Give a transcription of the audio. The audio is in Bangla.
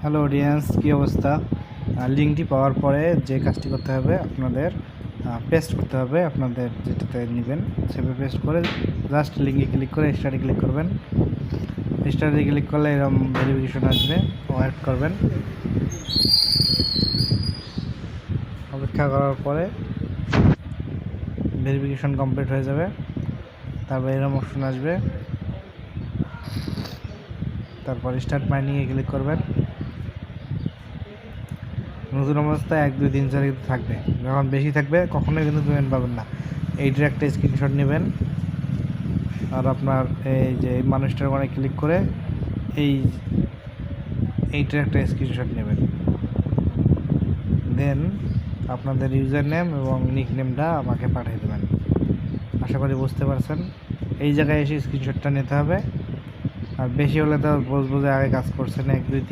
হ্যালো অডিয়েন্স, কী অবস্থা? লিঙ্কটি পাওয়ার পরে যে কাজটি করতে হবে, আপনাদের পেস্ট করতে হবে। আপনাদের যেটাতে নেবেন সেভাবে পেস্ট করে জাস্ট লিঙ্কে ক্লিক করে স্টার্টে ক্লিক করবেন। স্টার্টে ক্লিক করলে এরকম ভেরিফিকেশন আসবে, ওয়েট করবেন। অপেক্ষা করার পরে ভেরিফিকেশন কমপ্লিট হয়ে যাবে। তারপর এরকম অপশন আসবে, তারপর স্টার্ট মাইনিংয়ে ক্লিক করবেন। নতুন অবস্থায় 1 2 3 4 কিন্তু থাকবে। যখন বেশি থাকবে কখনোই কিন্তু পেমেন্ট পাবেন না। এইটার একটা স্ক্রিনশট নেবেন আর আপনার এই যে মানুষটার ওখানে ক্লিক করে এইটার একটা স্ক্রিনশট নেবেন। দেন আপনাদের ইউজার নেম এবং নিক নেমটা আমাকে পাঠিয়ে দেবেন। আশা করি বুঝতে পারছেন। এই জায়গায় এসে স্ক্রিনশটটা নিতে হবে। আর বেশি হলে তো বুঝবো যে আগে কাজ করছেন 1 2 3